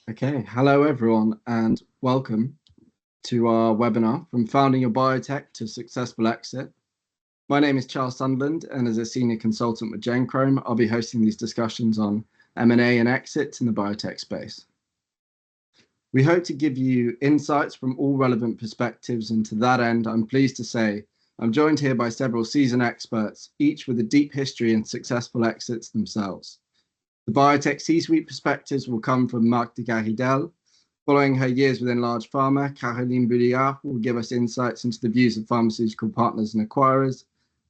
Okay, hello everyone, and welcome to our webinar From Founding Your Biotech to Successful Exit. My name is Charles Sunderland, and as a senior consultant with Genchrome, I'll be hosting these discussions on M&A and exits in the biotech space. We hope to give you insights from all relevant perspectives, and to that end, I'm pleased to say I'm joined here by several seasoned experts, each with a deep history in successful exits themselves. The biotech C-suite perspectives will come from Marc de Garidel. Following her years within large pharma, Caroline Boulliat will give us insights into the views of pharmaceutical partners and acquirers.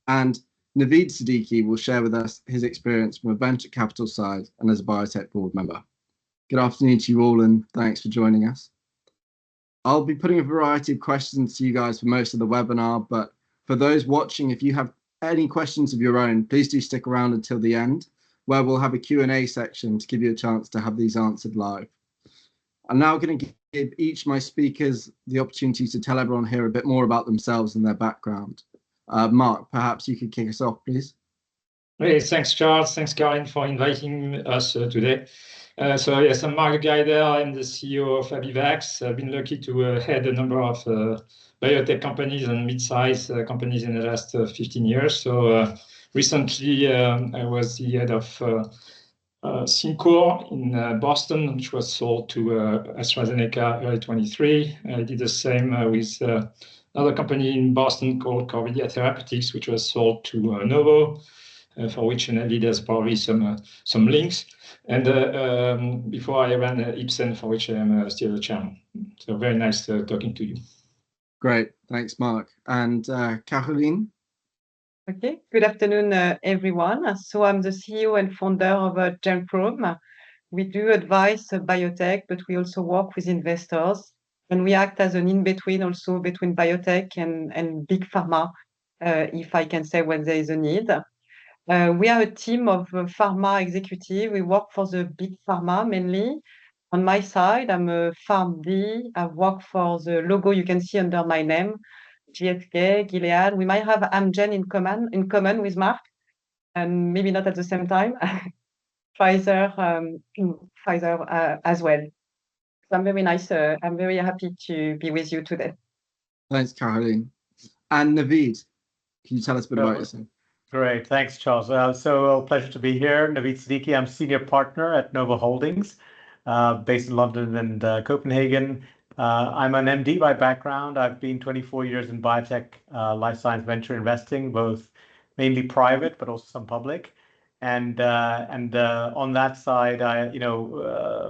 And Naveed Siddiqi will share with us his experience from a venture capital side and as a biotech board member. Good afternoon to you all, and thanks for joining us. I'll be putting a variety of questions to you guys for most of the webinar, but for those watching, if you have any questions of your own, please do stick around until the end, where we'll have a Q&A section to give you a chance to have these answered live. I'm now going to give each of my speakers the opportunity to tell everyone here a bit more about themselves and their background. Marc, perhaps you could kick us off, please. Hey, thanks, Charles. Thanks, Caroline, for inviting us today. Yes, I'm Marc de Garidel. I'm the CEO of Abivax. I've been lucky to head a number of biotech companies and mid-sized companies in the last 15 years. Recently, I was the head of Cincor in Boston, which was sold to AstraZeneca early 23. I did the same with another company in Boston called Corvidia Therapeutics, which was sold to Novo, for which Naveed has probably some links. And before I ran Ipsen, for which I am still the chairman. So very nice talking to you. Great, thanks, Marc. And Caroline? Okay, good afternoon, everyone. So I'm the CEO and founder of Genchrome. We do advise biotech, but we also work with investors. And we act as an in-between also between biotech and big pharma, if I can say when there is a need. We are a team of pharma executives. We work for the big pharma mainly. On my side, I'm a PharmD. I work for the logo you can see under my name, GSK, Gilead. We might have Amgen in common with Marc, and maybe not at the same time. Pfizer as well. So I'm very nice. I'm very happy to be with you today. Thanks, Caroline. And Naveed, can you tell us a bit about yourself? Great, thanks, Charles. So pleasure to be here. Naveed Siddiqi, I'm senior partner at Novo Holdings, based in London and Copenhagen. I'm an MD by background. I've been 24 years in biotech, life science venture investing, both mainly private, but also some public. And on that side,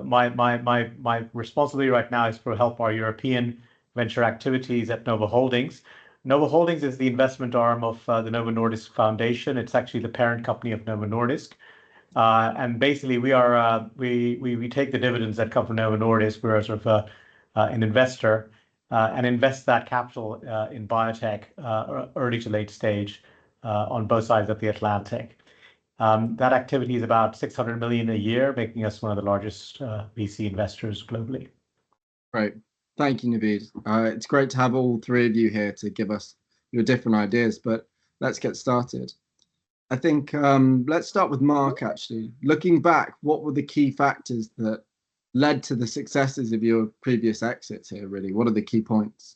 my responsibility right now is to help our European venture activities at Novo Holdings. Novo Holdings is the investment arm of the Novo Nordisk Foundation. It's actually the parent company of Novo Nordisk. And basically, we take the dividends that come from Novo Nordisk. We're sort of an investor and invest that capital in biotech, early to late stage, on both sides of the Atlantic. That activity is about 600 million a year, making us one of the largest VC investors globally. Great. Thank you, Naveed. It's great to have all three of you here to give us your different ideas, but let's get started. I think let's start with Marc, actually. Looking back, what were the key factors that led to the successes of your previous exits here, really? What are the key points?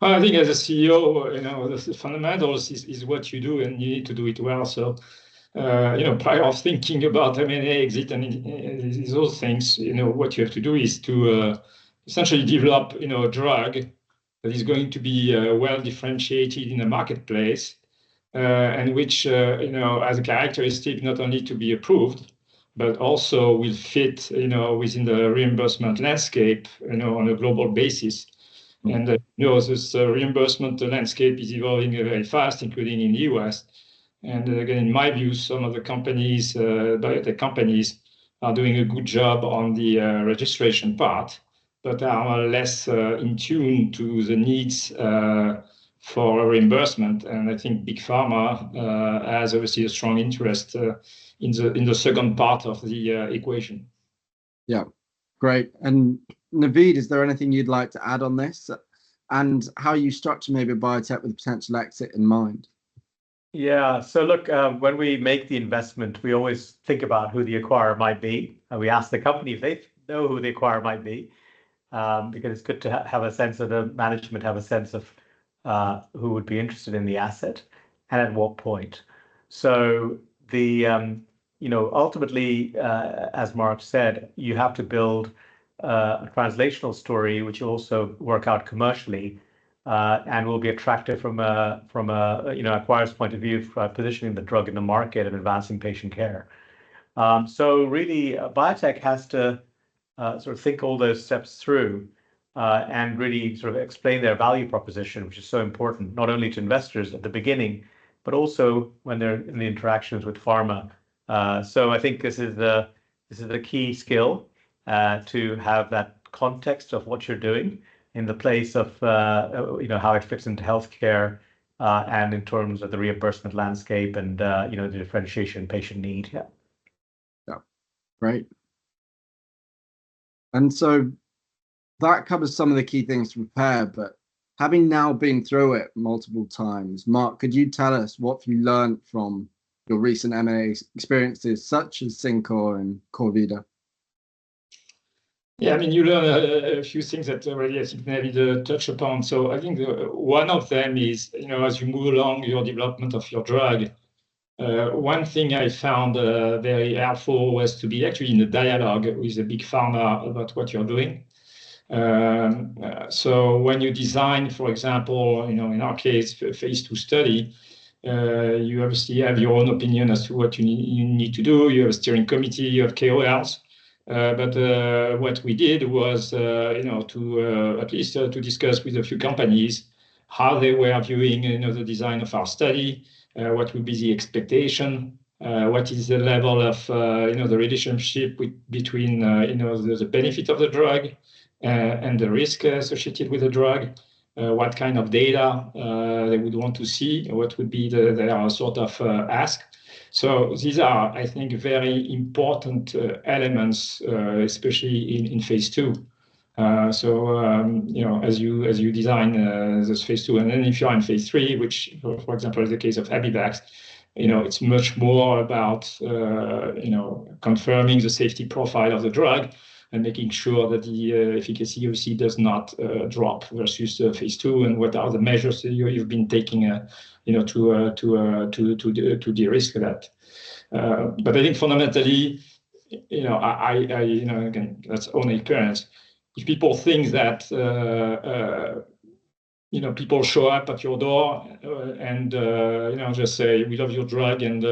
Well, I think as a CEO, the fundamentals is what you do, and you need to do it well. So, prior of thinking about M&A, exit, and those things, what you have to do is to essentially develop, a drug that is going to be well differentiated in the marketplace, and which, has a characteristic not only to be approved, but also will fit, within the reimbursement landscape, on a global basis. And this reimbursement landscape is evolving very fast, including in the US. And again, in my view, some of the companies, biotech companies, are doing a good job on the registration part, but are less in tune to the needs for reimbursement. And I think big pharma has obviously a strong interest in the second part of the equation. Yeah, great. And Naveed, is there anything you'd like to add on this, and how you structure maybe a biotech with a potential exit in mind? Yeah, so look, when we make the investment, we always think about who the acquirer might be. And we ask the company if they know who the acquirer might be, because it's good to have a sense of the management, have a sense of who would be interested in the asset and at what point. So ultimately, as Marc said, you have to build a translational story, which will also work out commercially, and will be attractive from a acquirer's point of view for positioning the drug in the market and advancing patient care. So really, biotech has to sort of think all those steps through and really sort of explain their value proposition, which is so important, not only to investors at the beginning, but also when they're in the interactions with pharma. So I think this is the key skill, to have that context of what you're doing in the place of how it fits into healthcare, and in terms of the reimbursement landscape and the differentiation patient need. Yeah. Great. And so that covers some of the key things to prepare, but having now been through it multiple times, Marc, could you tell us what you learned from your recent M&A experiences, such as Cincor and Corvidia? Yeah, I mean, you learn a few things that already I think Naveed touched upon. So I think one of them is, as you move along your development of your drug, one thing I found very helpful was to be actually in a dialogue with a big pharma about what you're doing. So when you design, for example, in our case, a phase 2 study, you obviously have your own opinion as to what you need to do. You have a steering committee, you have KOLs. But what we did was, to at least to discuss with a few companies how they were viewing, the design of our study, what would be the expectation, what is the level of, the relationship between, the benefit of the drug and the risk associated with the drug, what kind of data they would want to see, what would be their sort of ask. So these are, I think, very important elements, especially in phase 2. As you design this phase 2, and then if you're in phase 3, which, for example, is the case of Abivax, it's much more about, confirming the safety profile of the drug and making sure that the efficacy obviously does not drop versus phase 2, and what are the measures that you've been taking, to de-risk that. But I think fundamentally, again, that's own experience. If people think that, people show up at your door and, just say, we love your drug and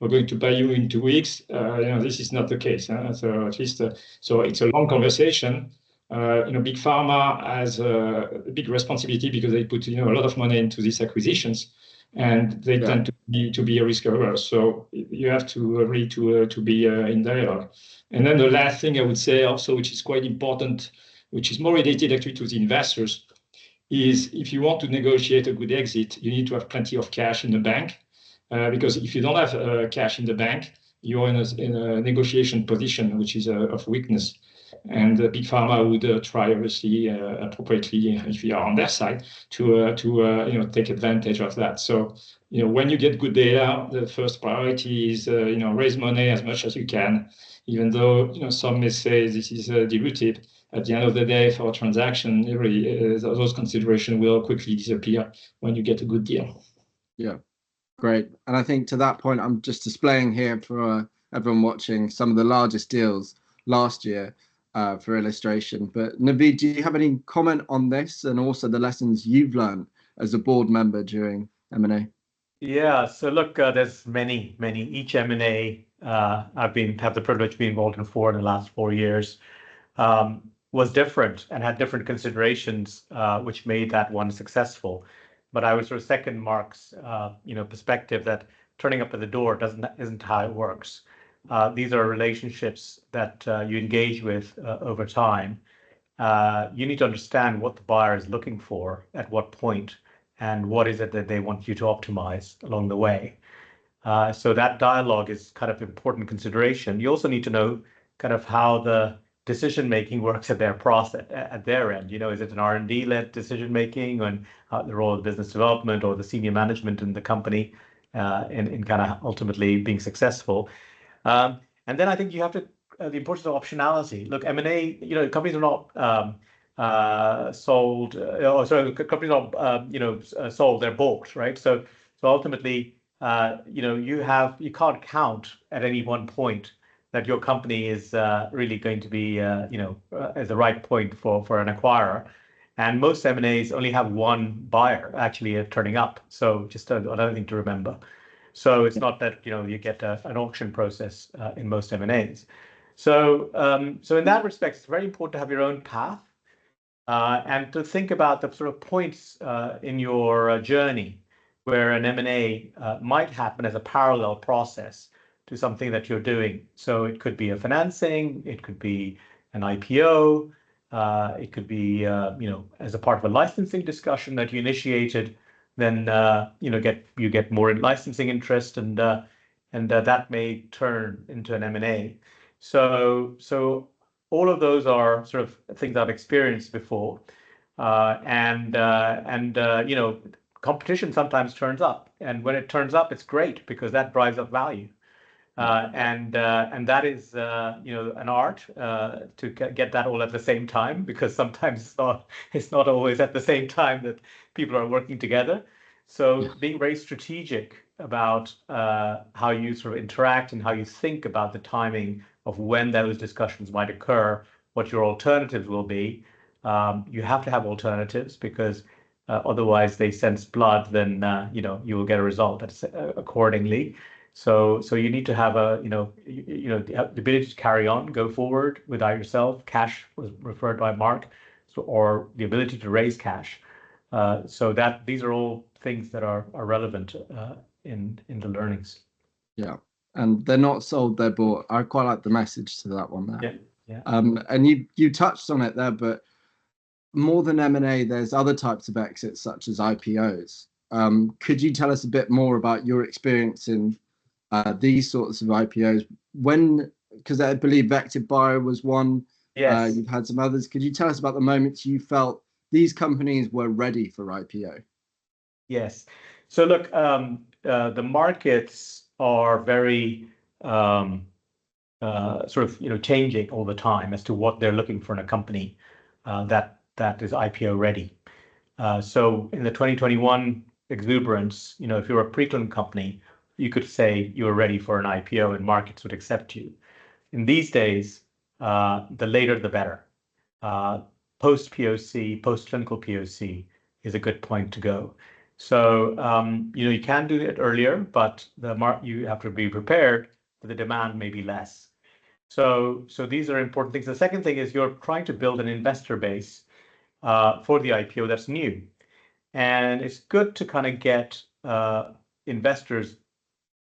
we're going to buy you in 2 weeks, this is not the case. So at least, so it's a long conversation. Big pharma has a big responsibility because they put, a lot of money into these acquisitions, and they tend to be a risk averse. So you have to really to be in dialogue. And then the last thing I would say also, which is quite important, which is more related actually to the investors, is if you want to negotiate a good exit, you need to have plenty of cash in the bank, because if you don't have cash in the bank, you're in a negotiation position, which is of weakness. And big pharma would try, obviously, appropriately, if you are on their side, to take advantage of that. So, when you get good data, the first priority is, raise money as much as you can, even though, some may say this is dilutive. At the end of the day, for a transaction, those considerations will quickly disappear when you get a good deal. Yeah, great. And I think to that point, I'm just displaying here for everyone watching some of the largest deals last year for illustration. But Naveed, do you have any comment on this and also the lessons you've learned as a board member during M&A? Yeah, so look, there's many. Each M&A have the privilege of being involved in 4 in the last 4 years. Was different and had different considerations, which made that one successful. But I would sort of second Marc's, perspective that turning up at the door isn't how it works. These are relationships that you engage with over time. You need to understand what the buyer is looking for at what point, and what is it that they want you to optimize along the way. So that dialogue is kind of important consideration. You also need to know kind of how the decision-making works at their end. Is it an R&D-led decision-making, and the role of business development or the senior management in the company in kind of ultimately being successful? And then I think you have to the importance of optionality. Look, M&A, companies are not sold, companies are sold, they're bought, right? So ultimately, you can't count at any one point that your company is really going to be, at the right point for an acquirer. And most M&As only have one buyer actually turning up. So just another thing to remember. So it's not that, you get an auction process in most M&As. So in that respect, it's very important to have your own path and to think about the sort of points in your journey where an M&A might happen as a parallel process to something that you're doing. So it could be a financing, it could be an IPO, it could be, as a part of a licensing discussion that you initiated, then you get more licensing interest, and that may turn into an M&A. So all of those are sort of things I've experienced before, and competition sometimes turns up, and when it turns up, it's great because that drives up value. And that is an art to get that all at the same time, because sometimes it's not always at the same time that people are working together. So being very strategic about how you sort of interact and how you think about the timing of when those discussions might occur, what your alternatives will be. You have to have alternatives, because otherwise they sense blood, then you will get a result that's accordingly. So you need to have the ability to carry on, go forward without yourself. Cash was referred by Marc, or the ability to raise cash. So that these are all things that are relevant in the learnings. Yeah, and they're not sold, they're bought. I quite like the message to that one there. Yeah. And you touched on it there, but more than M&A, there's other types of exits such as IPOs. Could you tell us a bit more about your experience in these sorts of IPOs? Because I believe Vectiv Bio was one. Yes. You've had some others. Could you tell us about the moments you felt these companies were ready for IPO? Yes. So look, the markets are very sort of changing all the time as to what they're looking for in a company that is IPO ready. So in the 2021 exuberance, if you're a preclinical company, you could say you were ready for an IPO and markets would accept you. In these days, the later the better. Post POC, post clinical POC is a good point to go. So you can do it earlier, but you have to be prepared that the demand may be less. So these are important things. The second thing is you're trying to build an investor base for the IPO that's new, and it's good to kind of get investors,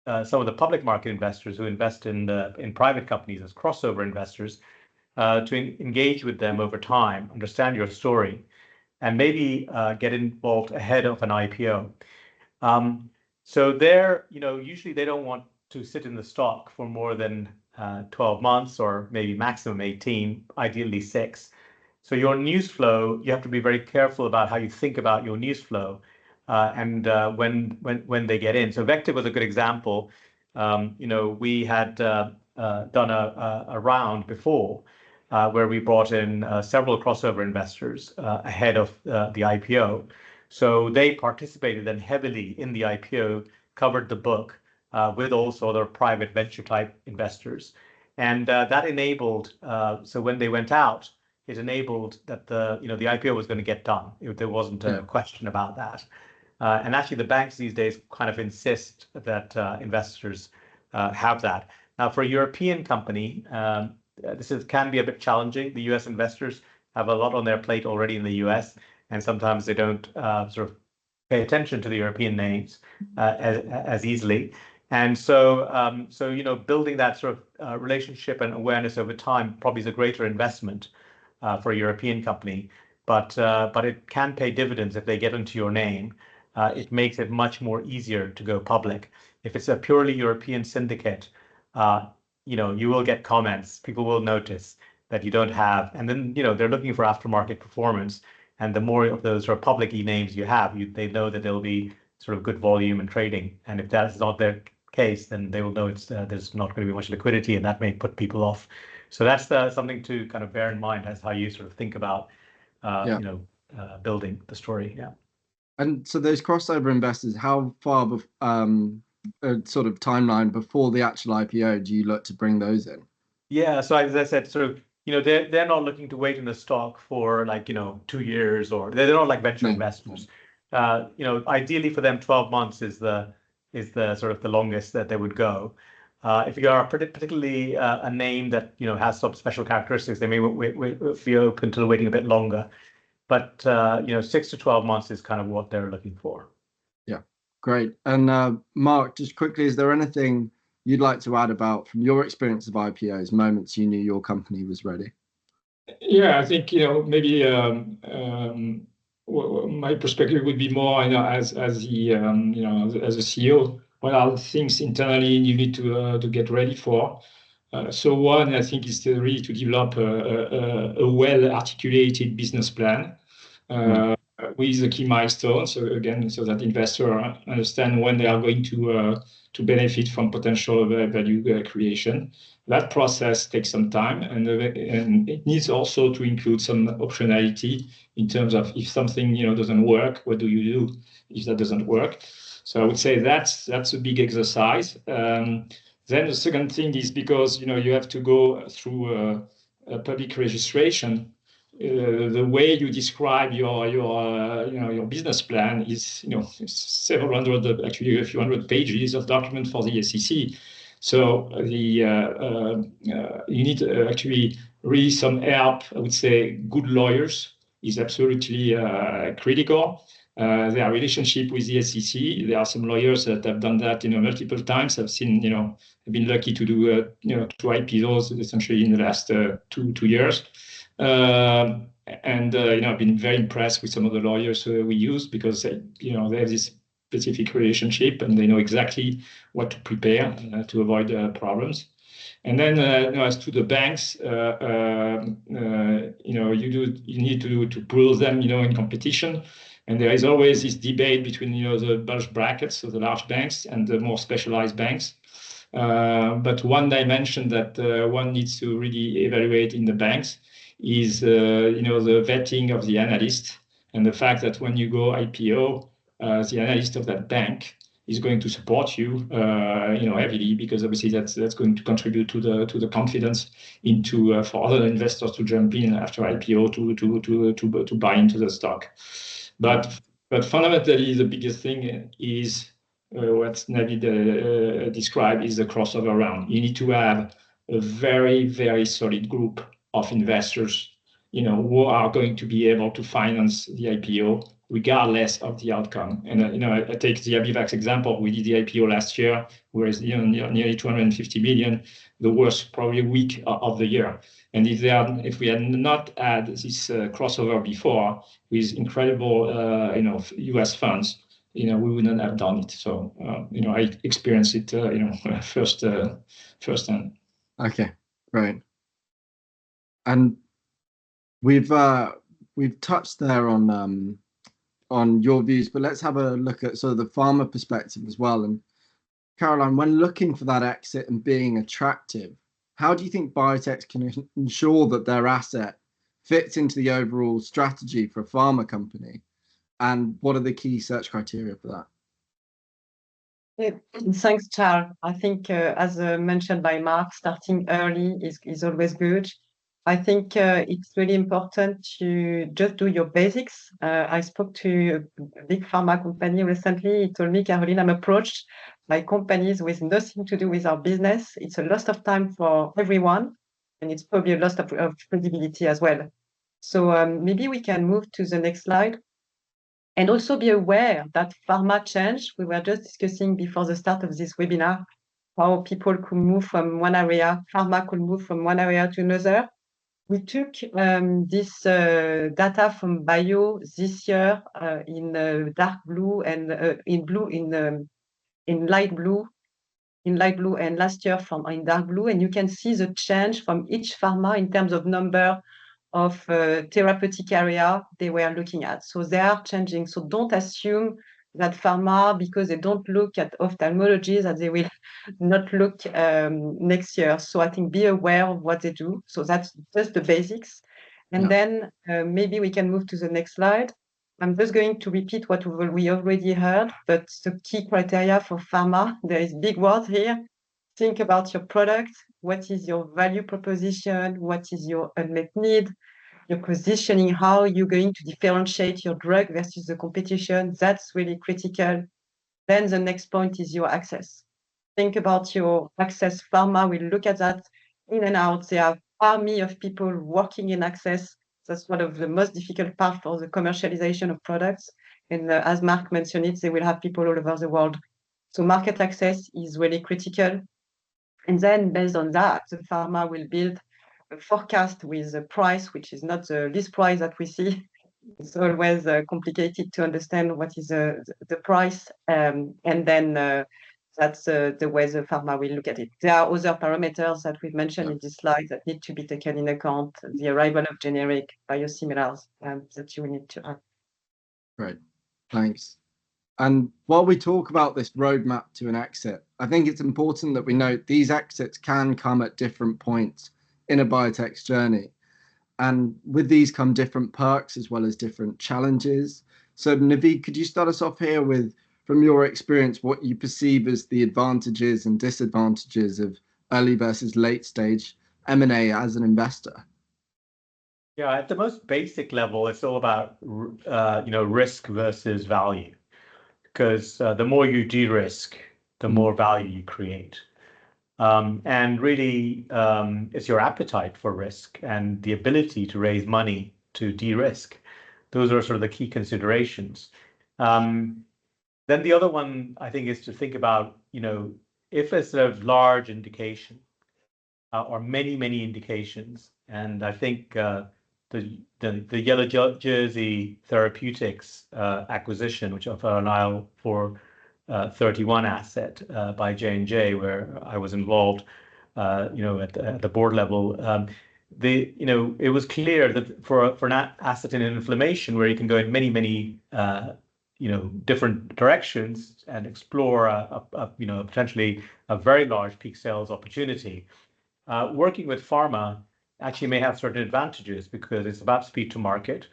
some of the public market investors who invest in private companies as crossover investors, to engage with them over time, understand your story, and maybe get involved ahead of an IPO. So they're, usually they don't want to sit in the stock for more than 12 months, or maybe maximum 18, ideally 6. So your news flow, you have to be very careful about how you think about your news flow, and when they get in. So Vectiv was a good example. We had done a round before where we brought in several crossover investors ahead of the IPO. So they participated then heavily in the IPO, covered the book with also other private venture type investors. And that enabled, so when they went out, it enabled that the IPO was going to get done. There wasn't a question about that. And actually the banks these days kind of insist that investors have that. Now for a European company, this can be a bit challenging. The US investors have a lot on their plate already in the US, and sometimes they don't sort of pay attention to the European names as easily. And so, building that sort of relationship and awareness over time probably is a greater investment for a European company, but it can pay dividends if they get into your name. It makes it much more easier to go public. If it's a purely European syndicate, you will get comments. People will notice that you don't have, and then they're looking for aftermarket performance. And the more of those sort of public names you have, they know that there'll be sort of good volume and trading. And if that's not their case, then they will know there's not going to be much liquidity, and that may put people off. So that's something to kind of bear in mind as how you sort of think about, building the story. Yeah. And so those crossover investors, how far sort of timeline before the actual IPO do you look to bring those in? Yeah, so as I said, sort of, they're not looking to wait in the stock for 2 years, or they're not like venture investors. Ideally for them, 12 months is the sort of the longest that they would go. If you are particularly a name that has some special characteristics, they may be open to waiting a bit longer. But 6 to 12 months is kind of what they're looking for. Yeah, great. And Marc, just quickly, is there anything you'd like to add about from your experience of IPOs, moments you knew your company was ready? Yeah, I think maybe my perspective would be more as the as a CEO, what are the things internally you need to get ready for. So one, I think, is really to develop a well-articulated business plan with the key milestones. So again, so that investors understand when they are going to benefit from potential value creation. That process takes some time, and it needs also to include some optionality in terms of if something doesn't work, what do you do if that doesn't work? So I would say that's a big exercise. Then the second thing is because you have to go through a public registration. The way you describe your business plan is several hundred, actually a few hundred pages of document for the SEC. So you need actually really some help. I would say good lawyers is absolutely critical. Their relationship with the SEC. There are some lawyers that have done that multiple times. I've seen I've been lucky to do 2 IPOs essentially in the last 2 years. I've been very impressed with some of the lawyers we use because they have this specific relationship and they know exactly what to prepare to avoid problems. And then as to the banks, you need to pull them in competition. And there is always this debate between the bulge brackets, so the large banks, and the more specialized banks. But one dimension that one needs to really evaluate in the banks is the vetting of the analyst, and the fact that when you go IPO, the analyst of that bank is going to support you heavily, because obviously that's going to contribute to the confidence into for other investors to jump in after IPO to buy into the stock. But fundamentally, the biggest thing is what Naveed described is the crossover round. You need to have a very, very solid group of investors, who are going to be able to finance the IPO regardless of the outcome. And I take the Abivax example. We did the IPO last year, whereas nearly 250 million, the worst probably week of the year. And if we had not had this crossover before with incredible US funds, we wouldn't have done it. So I experienced it firsthand. Okay, great. And we've touched there on your views, but let's have a look at sort of the pharma perspective as well. And Caroline, when looking for that exit and being attractive, how do you think biotechs can ensure that their asset fits into the overall strategy for a pharma company? And what are the key search criteria for that? Thanks, Charles. I think, as mentioned by Marc, starting early is always good. I think it's really important to just do your basics. I spoke to a big pharma company recently. He told me, Caroline, I'm approached by companies with nothing to do with our business. It's a loss of time for everyone, and it's probably a loss of credibility as well. So maybe we can move to the next slide. And also be aware that pharma change. We were just discussing before the start of this webinar how people could move from one area, pharma could move from one area to another. We took this data from Bio this year in dark blue and in light blue, and last year in dark blue, and you can see the change from each pharma in terms of number of therapeutic area they were looking at. So they are changing. So don't assume that pharma, because they don't look at ophthalmology, that they will not look next year. So I think be aware of what they do. So that's just the basics. And then maybe we can move to the next slide. I'm just going to repeat what we already heard, but the key criteria for pharma, there is big words here. Think about your product. What is your value proposition? What is your unmet need? Your positioning, how you're going to differentiate your drug versus the competition. That's really critical. Then the next point is your access. Think about your access. Pharma will look at that in and out. They have army of people working in access. That's one of the most difficult parts for the commercialization of products. And as Marc mentioned it, they will have people all over the world. So market access is really critical. And then based on that, the pharma will build a forecast with a price, which is not the list price that we see. It's always complicated to understand what is the price. And then that's the way the pharma will look at it. There are other parameters that we've mentioned in this slide that need to be taken in account. The arrival of generic biosimilars that you need to add. Great, thanks. And while we talk about this roadmap to an exit, I think it's important that we note these exits can come at different points in a biotech's journey. And with these come different perks as well as different challenges. So Naveed, could you start us off here with, from your experience, what you perceive as the advantages and disadvantages of early versus late stage M&A as an investor? Yeah, at the most basic level, it's all about risk versus value, because the more you de-risk, the more value you create. And really, it's your appetite for risk and the ability to raise money to de-risk. Those are sort of the key considerations. Then the other one, I think, is to think about, if it's a large indication or many indications, and I think the Yellow Jersey Therapeutics acquisition, which of an IL-31 asset by J&J, where I was involved, at the board level, it was clear that for an asset in inflammation, where you can go in many different directions and explore potentially a very large peak sales opportunity, working with pharma actually may have certain advantages, because it's about speed to market,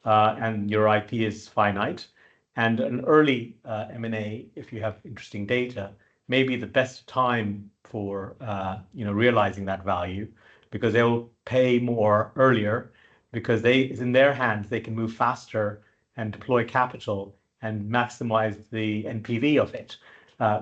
and your IP is finite. And an early M&A, if you have interesting data, may be the best time for realizing that value, because they will pay more earlier, because it's in their hands. They can move faster and deploy capital and maximize the NPV of it,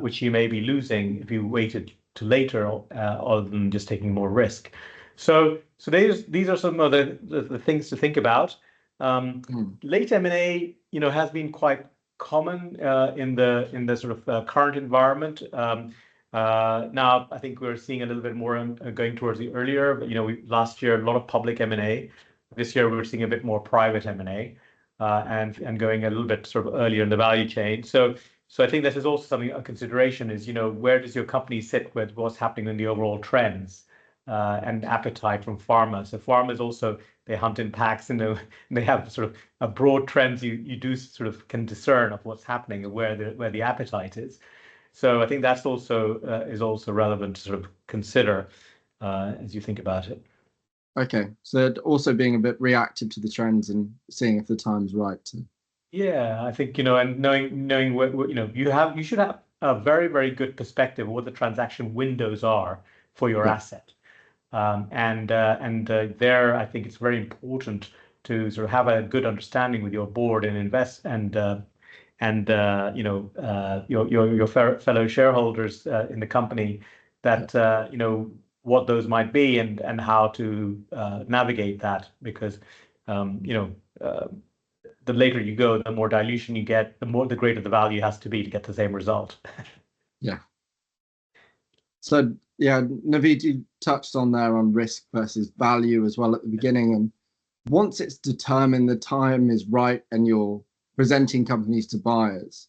which you may be losing if you waited to later, other than just taking more risk. So these are some of the things to think about. Late M&A, has been quite common in the sort of current environment. Now I think we're seeing a little bit more going towards the earlier. But last year a lot of public M&A. This year we're seeing a bit more private M&A, and going a little bit sort of earlier in the value chain. So I think this is also a consideration is, where does your company sit with what's happening in the overall trends and appetite from pharma. So pharma is also, they hunt in packs, and they have sort of a broad trends you do sort of can discern of what's happening and where the appetite is. So I think that's also is also relevant to sort of consider as you think about it. Okay, so also being a bit reactive to the trends and seeing if the time's right. Yeah, I think and knowing what you should have a very, very good perspective of what the transaction windows are for your asset. And there, I think it's very important to sort of have a good understanding with your board and invest your fellow shareholders in the company that what those might be and how to navigate that, because the later you go, the more dilution you get, the greater the value has to be to get the same result. Yeah. So yeah, Naveed, you touched on there on risk versus value as well at the beginning. And once it's determined the time is right and you're presenting companies to buyers,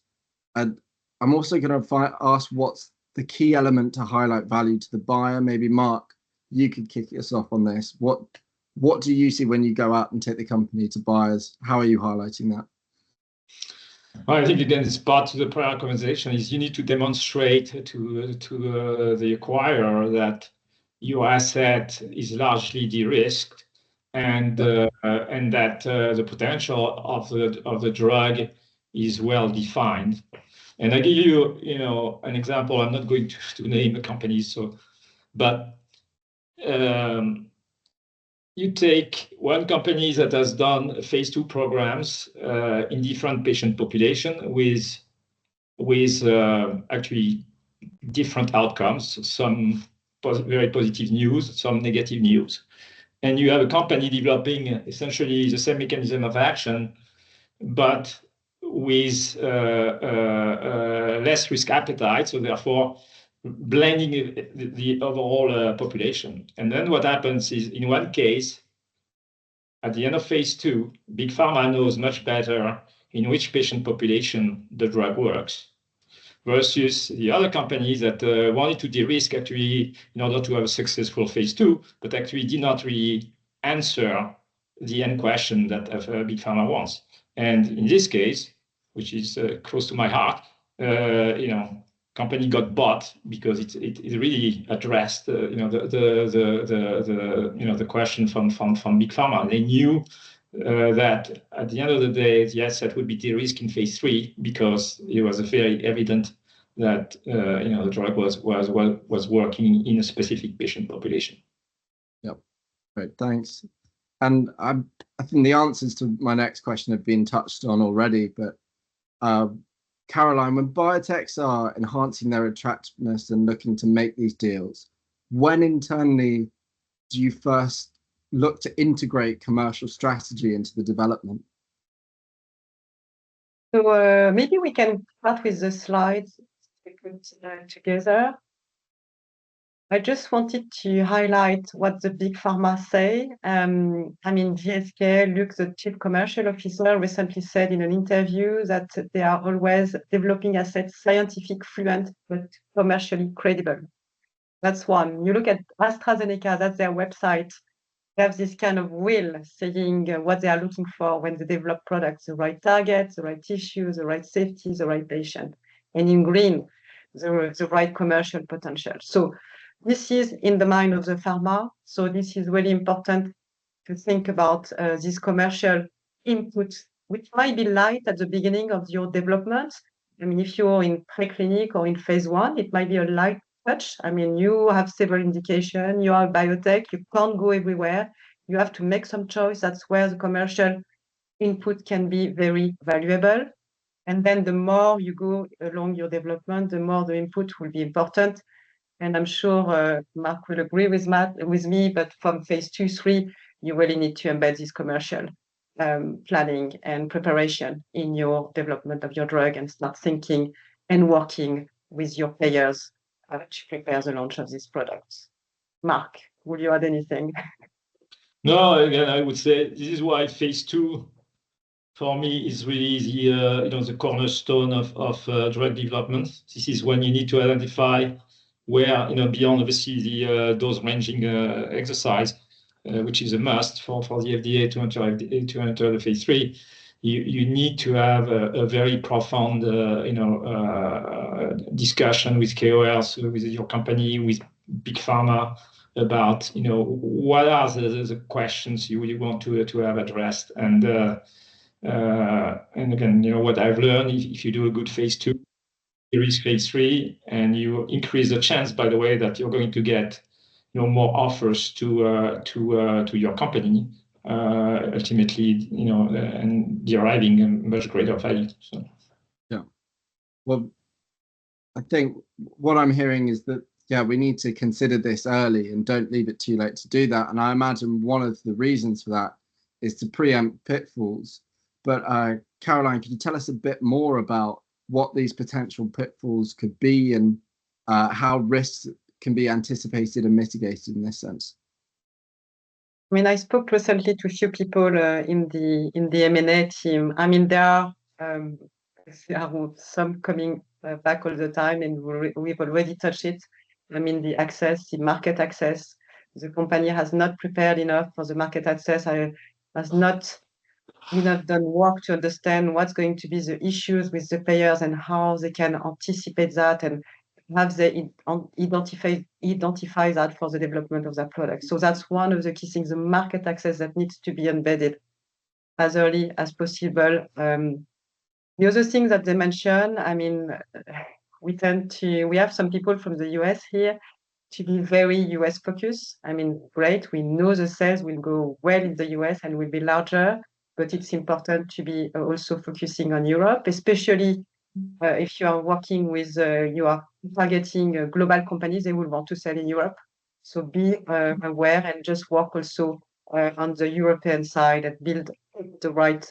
and I'm also going to ask what's the key element to highlight value to the buyer. Maybe Marc, you could kick us off on this. What do you see when you go out and take the company to buyers? How are you highlighting that? Well, I think again, it's part of the prior conversation is you need to demonstrate to the acquirer that your asset is largely de-risked and that the potential of the drug is well defined. And I give you, an example. I'm not going to name the companies, but you take one company that has done phase 2 programs in different patient population with actually different outcomes, some very positive news, some negative news. And you have a company developing essentially the same mechanism of action, but with less risk appetite, so therefore blending the overall population. And then what happens is, in one case, at the end of phase 2, Big Pharma knows much better in which patient population the drug works, versus the other companies that wanted to de-risk actually in order to have a successful phase 2, but actually did not really answer the end question that Big Pharma wants. And in this case, which is close to my heart, company got bought because it really addressed the question from Big Pharma. They knew that at the end of the day, the asset would be de-risked in phase 3 because it was very evident that the drug was working in a specific patient population. Yep, great, thanks. And I think the answers to my next question have been touched on already, but Caroline, when biotechs are enhancing their attractiveness and looking to make these deals, when internally do you first look to integrate commercial strategy into the development? So maybe we can start with the slides we put together. I just wanted to highlight what the big pharma say. GSK, Luc, the chief commercial officer, recently said in an interview that they are always developing assets scientific fluent, but commercially credible. That's one. You look at AstraZeneca, that's their website. They have this kind of will saying what they are looking for when they develop products, the right target, the right tissue, the right safety, the right patient. And in green, the right commercial potential. So this is in the mind of the pharma. So this is really important to think about this commercial input, which might be light at the beginning of your development. If you're in preclinic or in phase 1, it might be a light touch. You have several indications, you are a biotech, you can't go everywhere. You have to make some choice. That's where the commercial input can be very valuable. And then the more you go along your development, the more the input will be important. And I'm sure Marc will agree with me, but from phase 2, 3, you really need to embed this commercial planning and preparation in your development of your drug and start thinking and working with your payers to prepare the launch of these products. Marc, would you add anything? No, again, I would say this is why phase 2 for me is really the cornerstone of drug development. This is when you need to identify where, beyond obviously the dose ranging exercise, which is a must for the FDA to enter the phase 3, you need to have a very profound discussion with KOLs, with your company, with big pharma about what are the questions you really want to have addressed. And again, what I've learned, if you do a good phase 2, de-risk phase 3, and you increase the chance, by the way, that you're going to get more offers to your company, ultimately, and deriving a much greater value. So. Yeah. Well, I think what I'm hearing is that, we need to consider this early and don't leave it too late to do that. And I imagine one of the reasons for that is to preempt pitfalls. But Caroline, can you tell us a bit more about what these potential pitfalls could be and how risks can be anticipated and mitigated in this sense? I spoke recently to a few people in the M&A team. There are some coming back all the time, and we've already touched it. The access, the market access. The company has not prepared enough for the market access, has not have done work to understand what's going to be the issues with the payers and how they can anticipate that and have they identify that for the development of their product. So that's one of the key things, the market access that needs to be embedded as early as possible. The other thing that they mentioned, I mean, we have some people from the US here to be very US focused. I mean, great, we know the sales will go well in the US and will be larger, but it's important to be also focusing on Europe, especially if you are working with, you are targeting global companies, they will want to sell in Europe. So be aware and just work also on the European side and build the right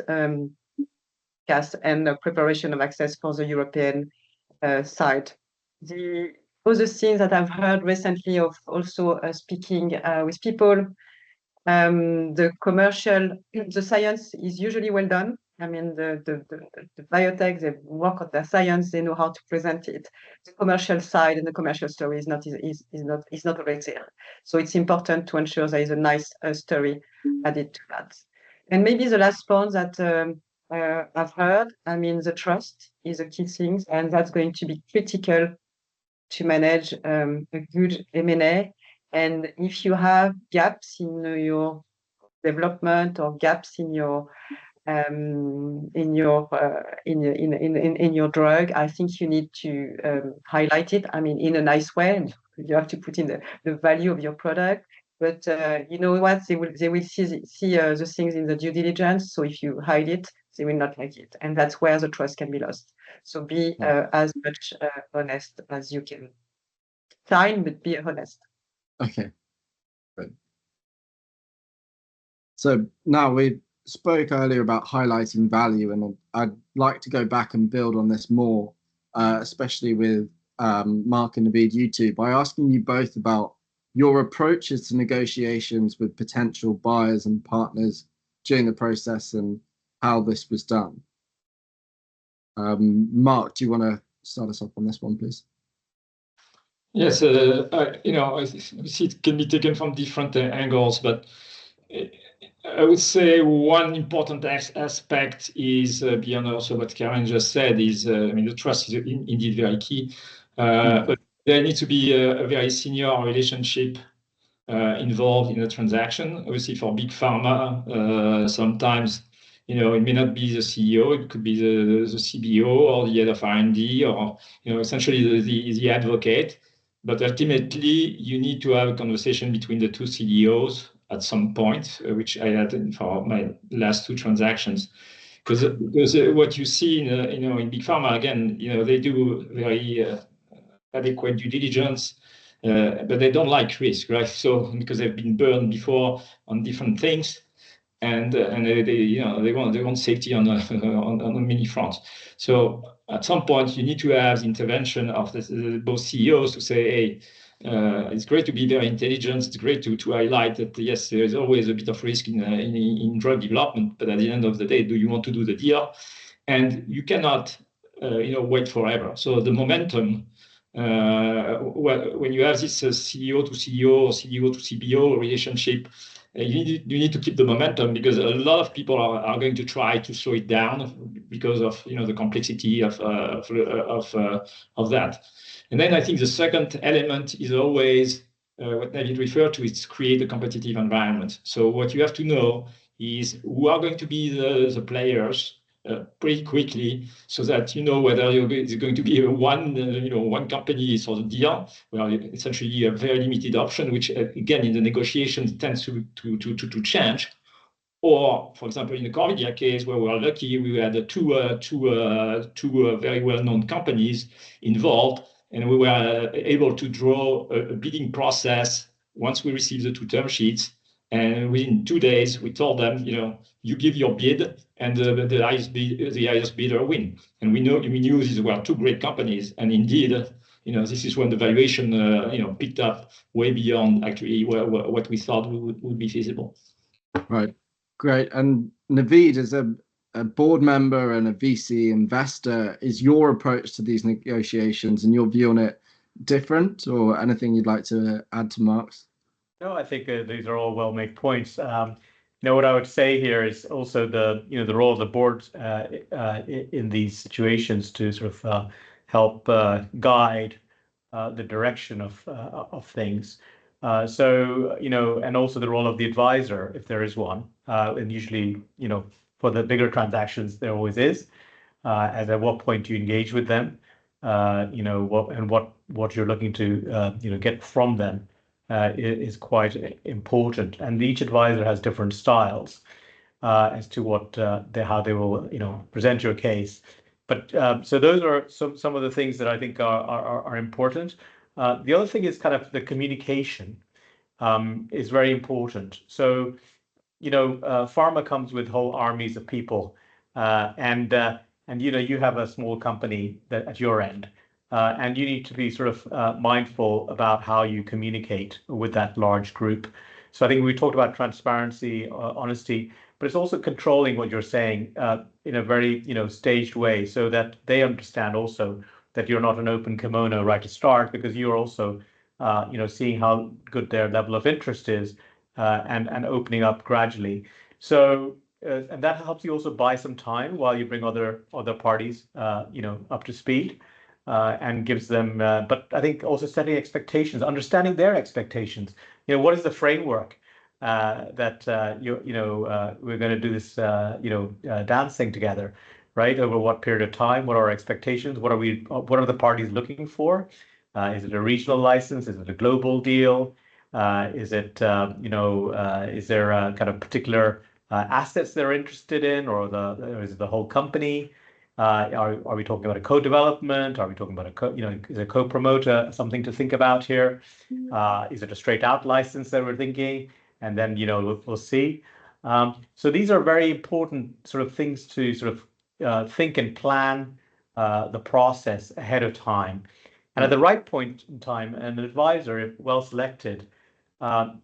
cast and preparation of access for the European side. The other thing that I've heard recently of also speaking with people, the science is usually well done. I mean, the biotech, they work on their science, they know how to present it. The commercial side and the commercial story is not always there. So it's important to ensure there is a nice story added to that. And maybe the last point that I've heard, I mean, the trust is a key thing, and that's going to be critical to manage a good M&A. And if you have gaps in your development or gaps in your drug, I think you need to highlight it. I mean, in a nice way. You have to put in the value of your product. But you know what? They will see the things in the due diligence. So if you hide it, they will not like it, and that's where the trust can be lost. So be as much honest as you can. Sign, but be honest. Okay, good. So now we spoke earlier about highlighting value, and I'd like to go back and build on this more, especially with Marc and Naveed, you two, by asking you both about your approaches to negotiations with potential buyers and partners during the process and how this was done. Marc, do you want to start us off on this one, please? Yes, I see it can be taken from different angles, but I would say one important aspect is beyond also what Karen just said is, I mean, the trust is indeed very key, but there needs to be a very senior relationship involved in a transaction. Obviously, for big pharma, sometimes it may not be the CEO, it could be the CBO or the head of R&D, or essentially the advocate. But ultimately, you need to have a conversation between the two CEOs at some point, which I had for my last two transactions. Because what you see in big pharma, again, they do very adequate due diligence, but they don't like risk, right? So because they've been burned before on different things, and they want safety on many fronts. So at some point, you need to have the intervention of both CEOs to say, hey, it's great to be very intelligent. It's great to highlight that, yes, there is always a bit of risk in drug development, but at the end of the day, do you want to do the deal? And you cannot wait forever. So the momentum, when you have this CEO to CEO or CEO to CBO relationship, you need to keep the momentum, because a lot of people are going to try to slow it down because of the complexity of that. And then I think the second element is always what Naveed referred to, is create a competitive environment. So what you have to know is who are going to be the players pretty quickly, so that whether it's going to be one company for the deal, well, essentially a very limited option, which again in the negotiations tends to change. Or, for example, in the Corvidia case, where we were lucky, we had two very well-known companies involved, and we were able to draw a bidding process once we received the two term sheets. And within 2 days, we told them, you give your bid, and the highest bidder win. And we knew these were two great companies, and indeed, this is when the valuation, picked up way beyond actually what we thought would be feasible. Right, great. And Naveed, as a board member and a VC investor, is your approach to these negotiations and your view on it different, or anything you'd like to add to Marc's? No, I think these are all well-made points. what I would say here is also the role of the board in these situations to sort of help guide the direction of things. So, and also the role of the advisor, if there is one, and usually, for the bigger transactions, there always is. And at what point do you engage with them? What you're looking to get from them is quite important. And each advisor has different styles as to how they will present your case. But so those are some of the things that I think are important. The other thing is kind of the communication is very important. So pharma comes with whole armies of people, and you have a small company that at your end, and you need to be sort of mindful about how you communicate with that large group. So I think we talked about transparency, honesty, but it's also controlling what you're saying in a very staged way, so that they understand also that you're not an open kimono right to start, because you're also seeing how good their level of interest is and opening up gradually. So and that helps you also buy some time while you bring other parties up to speed. And gives them, but I think also setting expectations, understanding their expectations. What is the framework that we're going to do this dancing together, right? Over what period of time? What are our expectations? What are the parties looking for? Is it a regional license? Is it a global deal? Is it is there a kind of particular assets they're interested in, or is it the whole company? Are we talking about a co-development? Are we talking about is a co-promoter something to think about here? Is it a straight out license that we're thinking? And then we'll see. So these are very important sort of things to sort of think and plan the process ahead of time. And at the right point in time, an advisor, if well selected,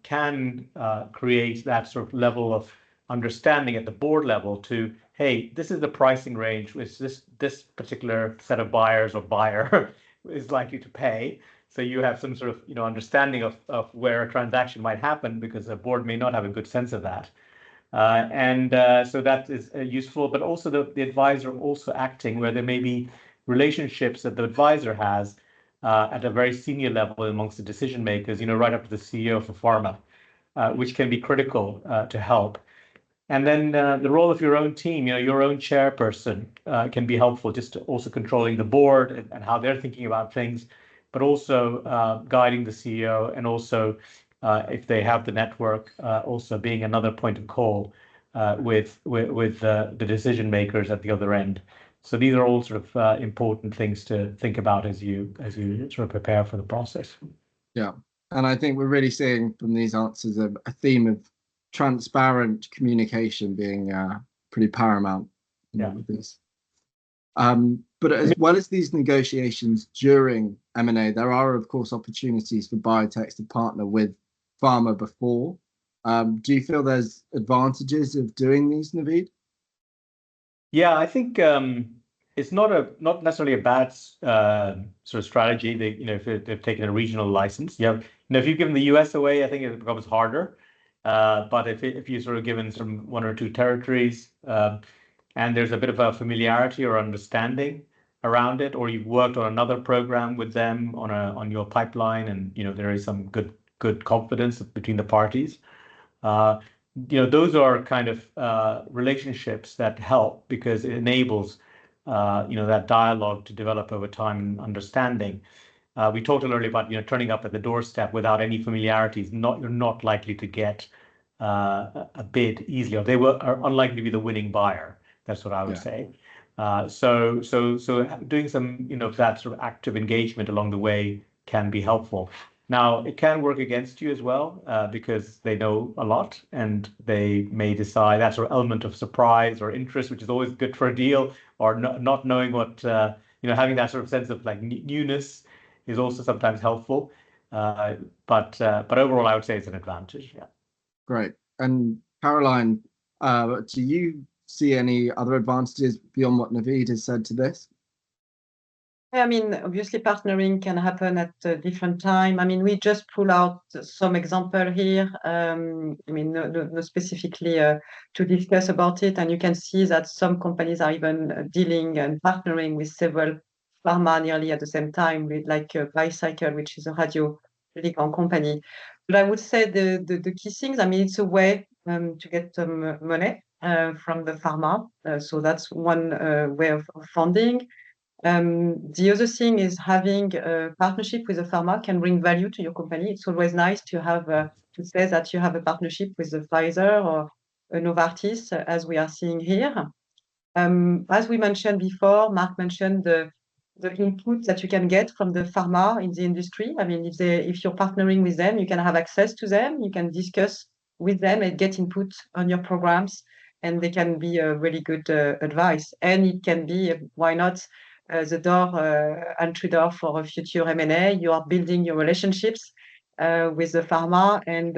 can create that sort of level of understanding at the board level to, hey, this is the pricing range which this particular set of buyers or buyer is likely to pay. So you have some sort of understanding of where a transaction might happen, because the board may not have a good sense of that. So that is useful, but also the advisor also acting where there may be relationships that the advisor has at a very senior level amongst the decision makers, right up to the CEO for pharma, which can be critical to help. And then the role of your own team, your own chairperson can be helpful, just also controlling the board and how they're thinking about things, but also guiding the CEO, and also if they have the network, also being another point of call with the decision makers at the other end. So these are all sort of important things to think about as you sort of prepare for the process. Yeah, and I think we're really seeing from these answers a theme of transparent communication being pretty paramount with this. But as well as these negotiations during M&A, there are of course opportunities for biotechs to partner with pharma before. Do you feel there's advantages of doing these, Naveed? Yeah, I think it's not necessarily a bad sort of strategy. If they've taken a regional license, if you've given the US away, I think it becomes harder. But if you sort of given some 1 or 2 territories, and there's a bit of a familiarity or understanding around it, or you've worked on another program with them on your pipeline, and there is some good confidence between the parties. Those are kind of relationships that help, because it enables that dialogue to develop over time and understanding. We talked earlier about turning up at the doorstep without any familiarities. You're not likely to get a bid easily, or they are unlikely to be the winning buyer. That's what I would say. So doing some that sort of active engagement along the way can be helpful. Now, it can work against you as well, because they know a lot, and they may decide that sort of element of surprise or interest, which is always good for a deal, or not knowing what, having that sort of sense of like newness is also sometimes helpful. But overall, I would say it's an advantage. Yeah. Great. And Caroline, do you see any other advantages beyond what Naveed has said to this? I mean, obviously, partnering can happen at a different time. I mean, we just pull out some example here. I mean, no specifically to discuss about it. And you can see that some companies are even dealing and partnering with several pharma nearly at the same time, with like Bicycle, which is a radio ligand company. But I would say the key things, I mean, it's a way to get some money from the pharma. So that's one way of funding. The other thing is having a partnership with a pharma can bring value to your company. It's always nice to have to say that you have a partnership with a Pfizer or a Novartis, as we are seeing here. As we mentioned before, Marc mentioned the input that you can get from the pharma in the industry. I mean, if you're partnering with them, you can have access to them, you can discuss with them and get input on your programs, and they can be a really good advice. And it can be, why not, the entry door for a future M&A. You are building your relationships with the pharma, and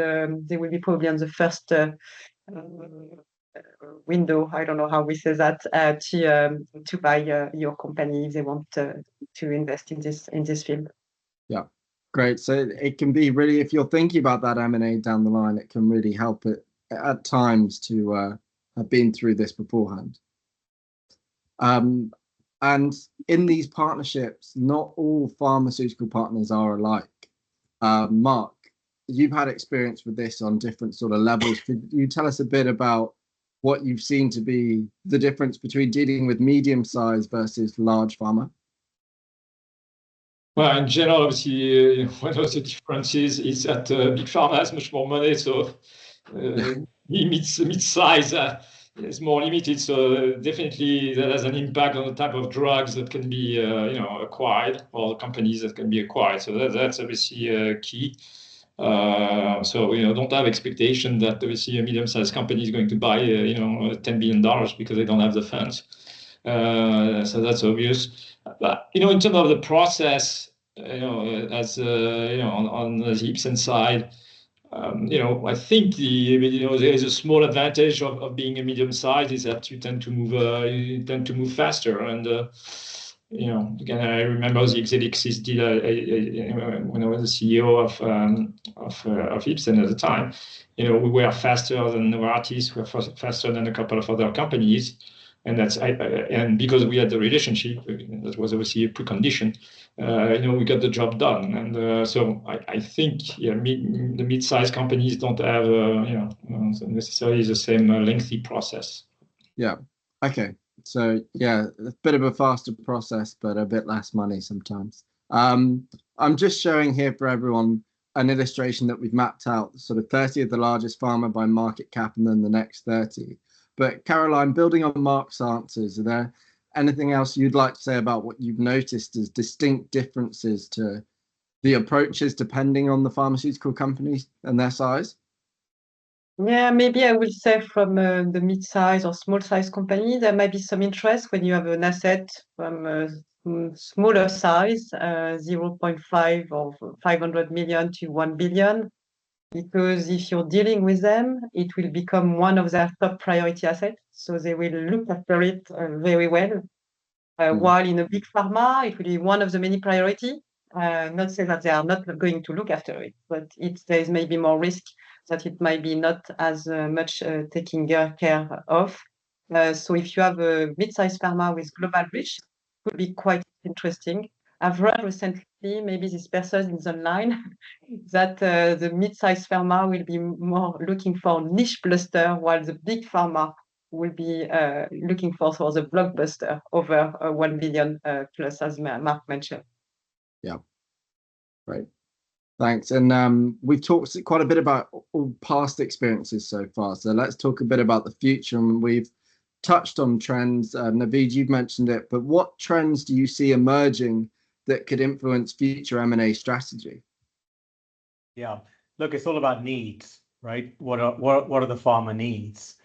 they will be probably on the first window, I don't know how we say that, to buy your company if they want to invest in this field. Yeah, great. So it can be really, if you're thinking about that M&A down the line, it can really help it at times to have been through this beforehand. And in these partnerships, not all pharmaceutical partners are alike. Marc, you've had experience with this on different sort of levels. Could you tell us a bit about what you've seen to be the difference between dealing with medium-sized versus large pharma? Well, in general, obviously, one of the differences is that big pharma has much more money, so mid-size is more limited. So definitely that has an impact on the type of drugs that can be, acquired, or companies that can be acquired. So that's obviously key. So don't have expectation that obviously a medium-sized company is going to buy $10 billion because they don't have the funds. So that's obvious. But in terms of the process, as on the Ipsen side, I think there is a small advantage of being a medium size is that you tend to move faster. And again, I remember the Exelixis deal when I was the CEO of Ipsen at the time. We were faster than Novartis, we were faster than a couple of other companies. And and because we had the relationship, that was obviously a precondition. We got the job done, and so I think the mid-sized companies don't have necessarily the same lengthy process. Yeah. Okay. So yeah, a bit of a faster process, but a bit less money sometimes. I'm just showing here for everyone an illustration that we've mapped out, sort of 30 of the largest pharma by market cap, and then the next 30. But Caroline, building on Marc's answers, are there anything else you'd like to say about what you've noticed as distinct differences to the approaches depending on the pharmaceutical companies and their size? Yeah, maybe I will say from the mid-size or small-size company, there might be some interest when you have an asset from a smaller size, 0.5 or 500 million to 1 billion. Because if you're dealing with them, it will become one of their top priority assets. So they will look after it very well. While in a big pharma, it will be one of the many priority. Not say that they are not going to look after it, but there is maybe more risk that it might be not as much taking care of. So if you have a mid-sized pharma with global reach, it could be quite interesting. I've read recently, maybe this person is online, that the mid-sized pharma will be more looking for niche blockbuster, while the big pharma will be looking for the blockbuster over 1 billion plus, as Marc mentioned. Yeah, right. Thanks. And we've talked quite a bit about all past experiences so far. So let's talk a bit about the future. And we've touched on trends. Naveed, you've mentioned it, but what trends do you see emerging that could influence future M&A strategy? Yeah, look, it's all about needs, right? What are the pharma needs?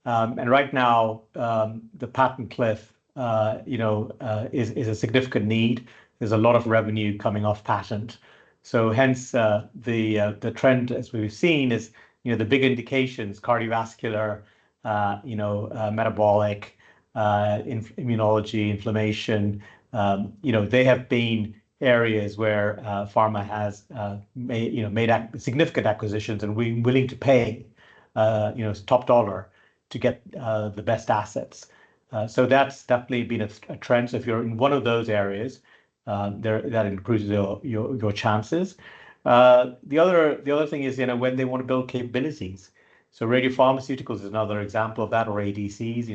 And right now, the patent cliff, is a significant need. There's a lot of revenue coming off patent. So hence the trend, as we've seen, is the big indications: cardiovascular, metabolic, immunology, inflammation. they have been areas where pharma has made significant acquisitions and we're willing to pay top dollar to get the best assets. So that's definitely been a trend. So if you're in one of those areas, that improves your chances. The other thing is when they want to build capabilities. So radiopharmaceuticals is another example of that, or ADCs.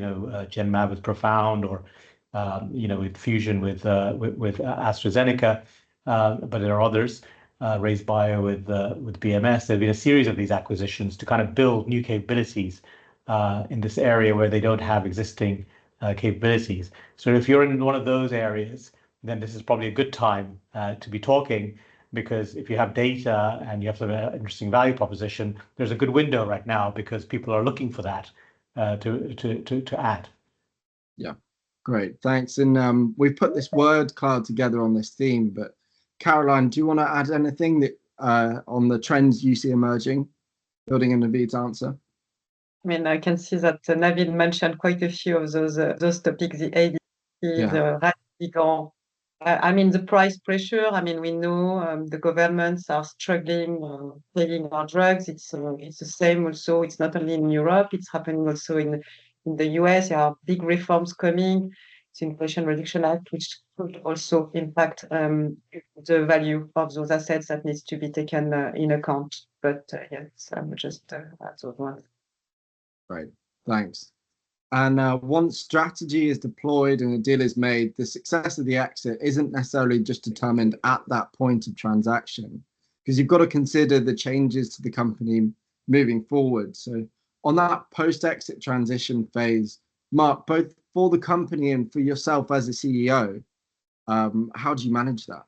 Genmab with Profound, or with Fusion with AstraZeneca, but there are others. Raise Bio with BMS. There've been a series of these acquisitions to kind of build new capabilities in this area where they don't have existing capabilities. So if you're in one of those areas, then this is probably a good time to be talking, because if you have data and you have some interesting value proposition, there's a good window right now because people are looking for that to add. Yeah, great, thanks. And we've put this word cloud together on this theme, but Caroline, do you want to add anything that on the trends you see emerging, building on Naveed's answer? I mean, I can see that Naveed mentioned quite a few of those topics, the ADC, the radical. I mean, the price pressure. I mean, we know the governments are struggling paying our drugs. It's the same also. It's not only in Europe. It's happening also in the US. There are big reforms coming. It's Inflation Reduction Act, which could also impact the value of those assets that needs to be taken in account. But yes, I'm just those ones. Right, thanks. And once strategy is deployed and a deal is made, the success of the exit isn't necessarily just determined at that point of transaction, because you've got to consider the changes to the company moving forward. So on that post-exit transition phase, Marc, both for the company and for yourself as a CEO, how do you manage that?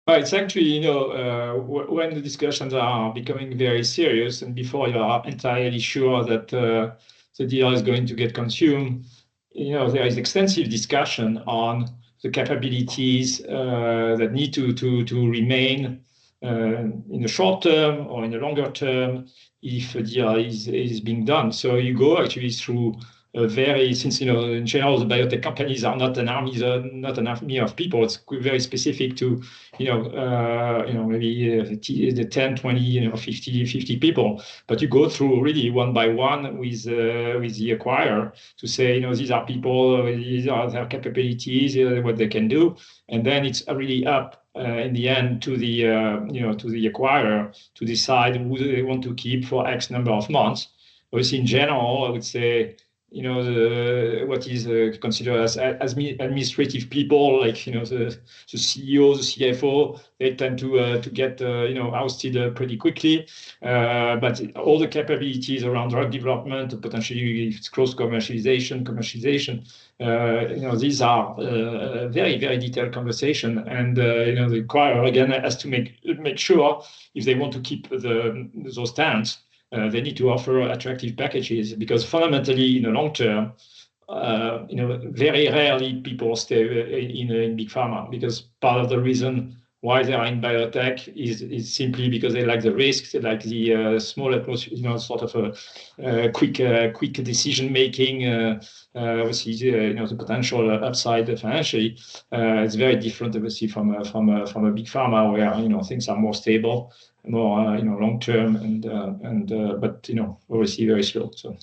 Well, it's actually, when the discussions are becoming very serious and before you are entirely sure that the deal is going to get consumed, there is extensive discussion on the capabilities that need to remain in the short term or in the longer term if a deal is being done. So you go actually through since in general the biotech companies are not an army of people. It's very specific to maybe the 10, 20, 50 people. But you go through really one by one with the acquirer to say, these are people, these are their capabilities, what they can do, and then it's really up in the end to the acquirer to decide who they want to keep for X number of months. Obviously, in general, I would say, what is considered as administrative people, like the CEO, the CFO, they tend to get ousted pretty quickly. But all the capabilities around drug development, potentially if it's cross commercialization, these are very, very detailed conversation, and the acquirer again has to make sure if they want to keep those talents. They need to offer attractive packages, because fundamentally, in the long term, very rarely people stay in big pharma, because part of the reason why they are in biotech is simply because they like the risks, they like the small atmosphere, sort of a quick decision making. Obviously, the potential upside financially is very different, obviously, from a big pharma where things are more stable, more long term, but obviously very slow. So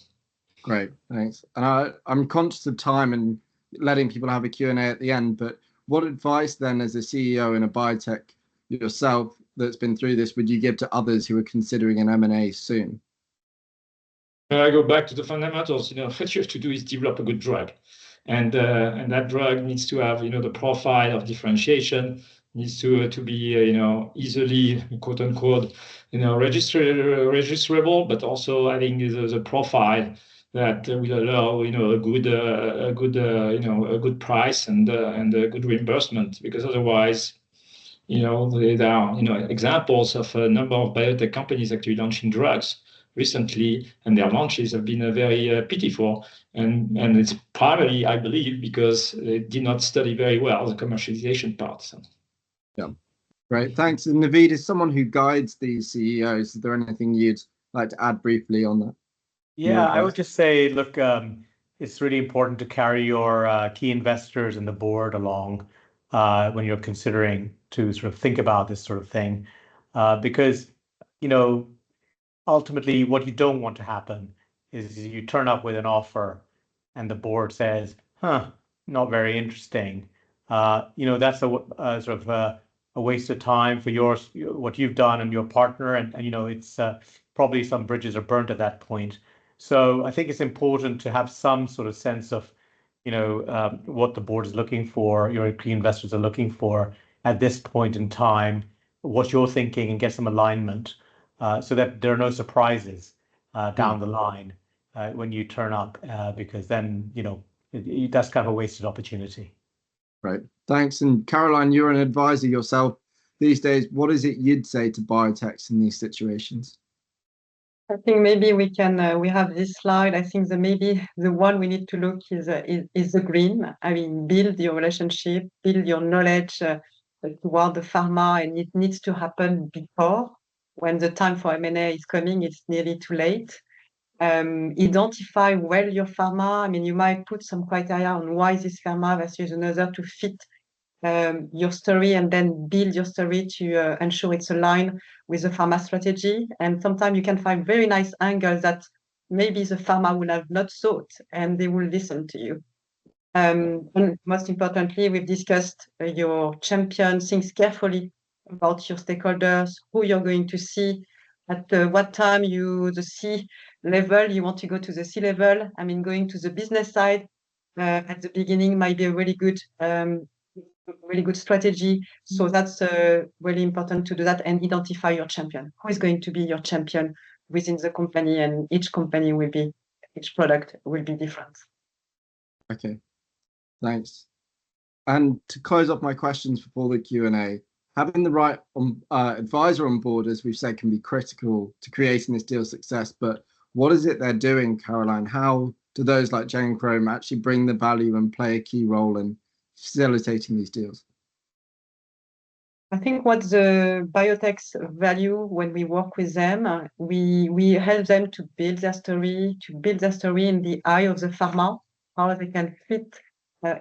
great, thanks. And I'm conscious of time and letting people have a Q&A at the end, but what advice then, as a CEO in a biotech yourself that's been through this, would you give to others who are considering an M&A soon? I go back to the fundamentals. What you have to do is develop a good drug, and that drug needs to have the profile of differentiation, needs to be easily, quote unquote, registerable, but also having the profile that will allow a good price and a good reimbursement, because otherwise there are examples of a number of biotech companies actually launching drugs recently, and their launches have been very pitiful, and it's primarily, I believe, because they did not study very well the commercialization part. So. Yeah, great, thanks. And Naveed, as someone who guides these CEOs, is there anything you'd like to add briefly on that? Yeah, I would just say, look, it's really important to carry your key investors and the board along when you're considering to sort of think about this sort of thing, because ultimately what you don't want to happen is you turn up with an offer and the board says, not very interesting. That's a sort of a waste of time for what you've done and your partner, and it's probably some bridges are burnt at that point. So I think it's important to have some sort of sense of what the board is looking for, your key investors are looking for at this point in time, what you're thinking, and get some alignment, so that there are no surprises down the line when you turn up, because then that's kind of a wasted opportunity. Right. Thanks. And Caroline, you're an advisor yourself these days. What is it you'd say to biotechs in these situations? I think maybe we have this slide. I think maybe the one we need to look is the green. I mean, build your relationship, build your knowledge toward the pharma, and it needs to happen before. When the time for M&A is coming, it's nearly too late. Identify well your pharma. I mean, you might put some criteria on why this pharma versus another to fit your story, and then build your story to ensure it's aligned with the pharma strategy. And sometimes you can find very nice angles that maybe the pharma will have not thought, and they will listen to you. And most importantly, we've discussed your champion, things carefully about your stakeholders, who you're going to see, at what time the C level, you want to go to the C level. I mean, going to the business side at the beginning might be a really good strategy. So that's really important to do that and identify your champion. Who is going to be your champion within the company, and each product will be different. Okay, thanks. And to close off my questions before the Q&A, having the right advisor on board, as we've said, can be critical to creating this deal success. But what is it they're doing, Caroline? How do those like Genchrome actually bring the value and play a key role in facilitating these deals? I think what the biotechs value when we work with them, we help them to build their story in the eye of the pharma, how they can fit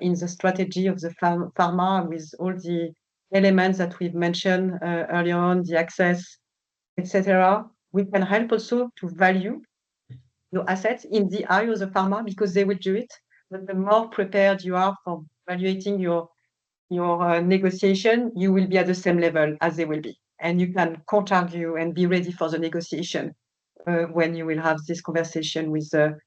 in the strategy of the pharma with all the elements that we've mentioned earlier on, the access, etc. We can help also to value your assets in the eye of the pharma, because they will do it. But the more prepared you are for evaluating your negotiation, you will be at the same level as they will be, and you can counter-argue and be ready for the negotiation when you will have this conversation with the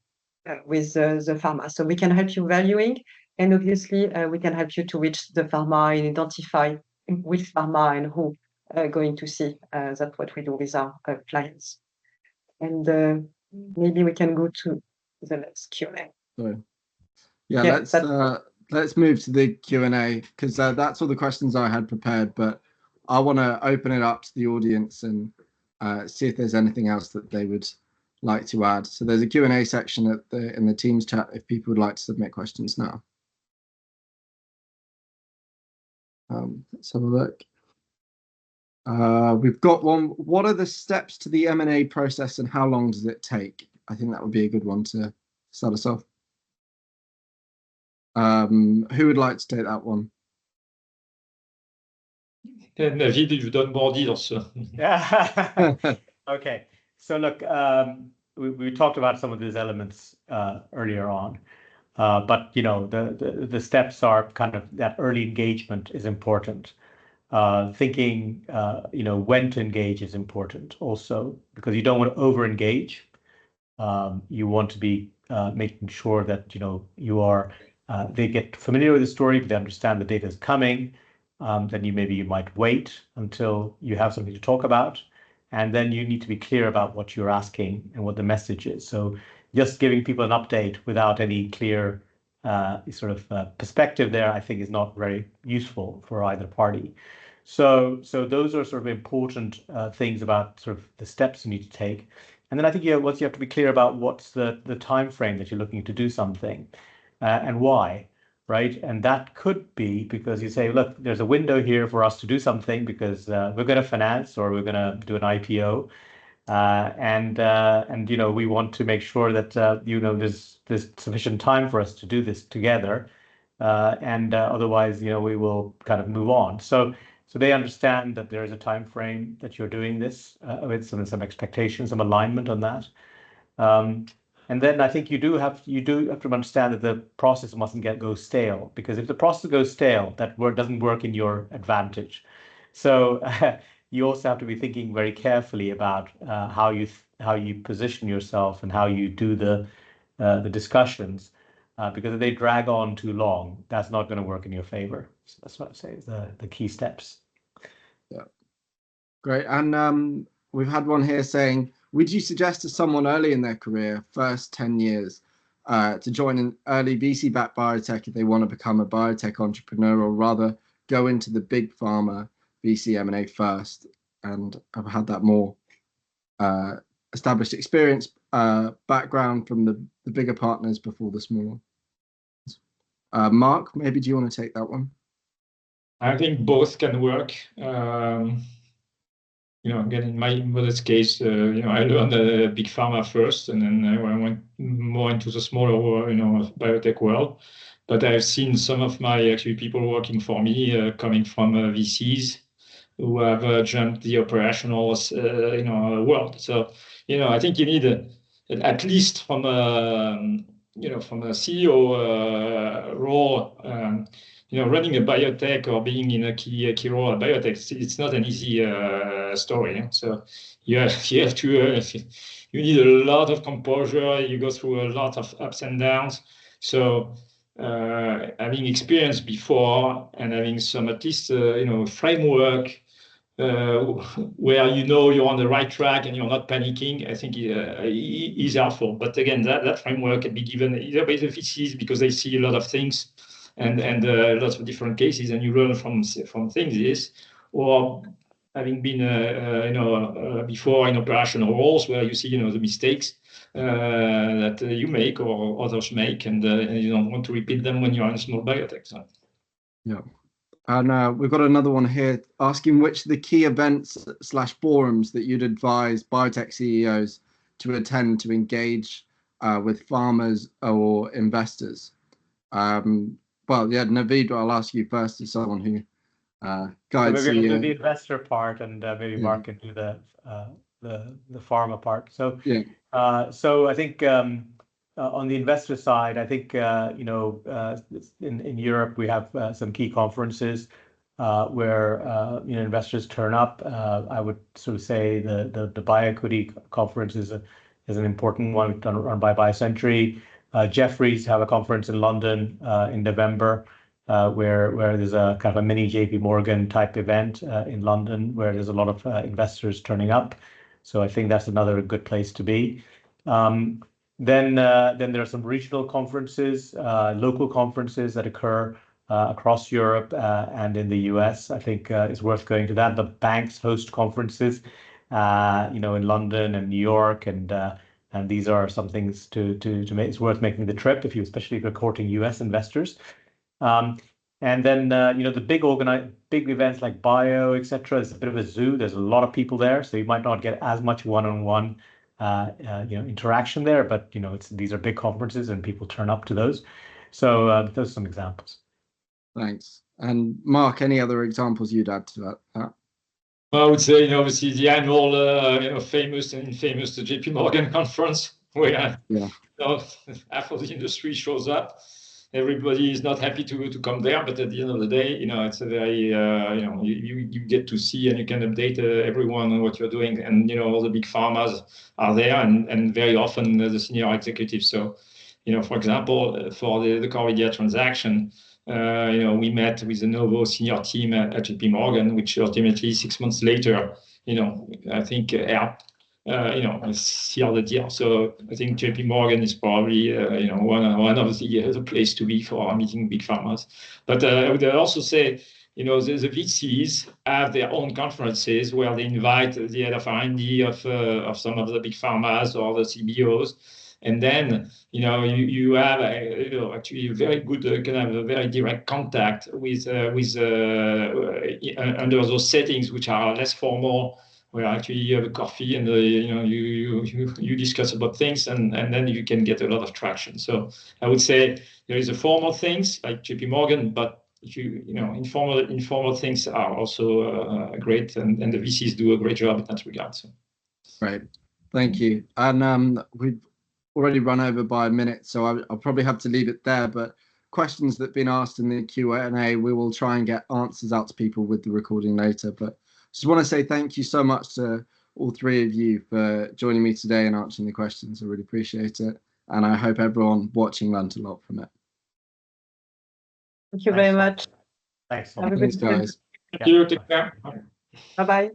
pharma. So we can help you valuing, and obviously we can help you to reach the pharma and identify which pharma and who are going to see. That's what we do with our clients. And maybe we can go to the next Q&A. So, yeah, let's move to the Q&A, because that's all the questions I had prepared, but I want to open it up to the audience and see if there's anything else that they would like to add. So there's a Q&A section in the Teams chat if people would like to submit questions now. Let's have a look. We've got one. What are the steps to the M&A process and how long does it take? I think that would be a good one to start us off. Who would like to take that one? Naveed, you've done more deals. Okay, so look, we talked about some of these elements earlier on, but the steps are kind of that early engagement is important. Thinking when to engage is important also, because you don't want to over engage. You want to be making sure that you are they get familiar with the story, but they understand the data is coming. Then you might wait until you have something to talk about, and then you need to be clear about what you're asking and what the message is. So just giving people an update without any clear sort of perspective there, I think, is not very useful for either party. So those are sort of important things about sort of the steps you need to take. And then I think you have to be clear about what's the time frame that you're looking to do something and why, right? And that could be because you say, look, there's a window here for us to do something because we're going to finance or we're going to do an IPO. And we want to make sure that there's sufficient time for us to do this together, and otherwise we will kind of move on. So they understand that there is a time frame that you're doing this with some expectations, some alignment on that. And then I think you do have to understand that the process mustn't go stale, because if the process goes stale, that doesn't work in your advantage. So you also have to be thinking very carefully about how you position yourself and how you do the discussions, because if they drag on too long, that's not going to work in your favor. So that's what I say is the key steps. Yeah, great. And we've had one here saying, would you suggest to someone early in their career, first 10 years, to join an early VC-backed biotech if they want to become a biotech entrepreneur, or rather go into the big pharma VC M&A first? And I've had that more established experience background from the bigger partners before the smaller ones. Marc, maybe do you want to take that one? I think both can work. Again, in my modest case, I learned big pharma first, and then I went more into the smaller, biotech world. But I've seen some of my people working for me coming from VCs who have jumped the operational, world. So, I think you need at least from from a CEO role. Running a biotech or being in a key role at biotech, it's not an easy story. So you have to, you need a lot of composure. You go through a lot of ups and downs. So having experience before and having some at least framework where you're on the right track and you're not panicking, I think is helpful. But again, that framework can be given either by the VCs because they see a lot of things and lots of different cases, and you learn from things. Or having been before in operational roles where you see the mistakes that you make or others make, and you don't want to repeat them when you're in a small biotech. So. Yeah. And we've got another one here asking which of the key events / forums that you'd advise biotech CEOs to attend to engage with farmers or investors. Well, yeah, Naveed, I'll ask you first as someone who guides. So maybe I'll do the investor part, and maybe Marc can do the pharma part. So yeah. So I think on the investor side, I think in Europe we have some key conferences where investors turn up. I would sort of say the BioEquity conference is an important one run by BioCentury. Jefferies have a conference in London in November where there's a kind of a mini JP Morgan type event in London where there's a lot of investors turning up. So I think that's another good place to be. Then there are some regional conferences, local conferences that occur across Europe and in the US. I think it's worth going to that. The banks host conferences, in London and New York, and these are some things to make. It's worth making the trip especially if you're courting US investors. And then the big events like Bio, etc. is a bit of a zoo. There's a lot of people there, so you might not get as much one-on-one interaction there, but these are big conferences and people turn up to those. So those are some examples. Thanks. And Marc, any other examples you'd add to that? I would say, obviously the annual, famous and infamous JP Morgan conference, where half of the industry shows up. Everybody is not happy to come there, but at the end of the day, it's a very, you get to see and you can update everyone on what you're doing, and all the big pharmas are there, and very often the senior executives. So, for example, for the Corvidia transaction, we met with the Novo senior team at JP Morgan, which ultimately 6 months later, I think helped seal the deal. So I think JP Morgan is probably one of the place to be for meeting big pharmas. But I would also say the VCs have their own conferences where they invite the head of R&D of some of the big pharmas or the CBOs. And then, you have actually very good, can have a very direct contact with under those settings, which are less formal, where actually you have a coffee and you discuss about things, and then you can get a lot of traction. So I would say there is a formal things like JP Morgan, but informal things are also great, and the VCs do a great job in that regard. So. Great, thank you. And we've already run over by a minute, so I'll probably have to leave it there. But questions that have been asked in the Q&A, we will try and get answers out to people with the recording later. But just want to say thank you so much to all three of you for joining me today and answering the questions. I really appreciate it. And I hope everyone watching learned a lot from it. Thank you very much. Thanks. Have a Thanks, good day. guys. Thank you. Take care. Bye-bye.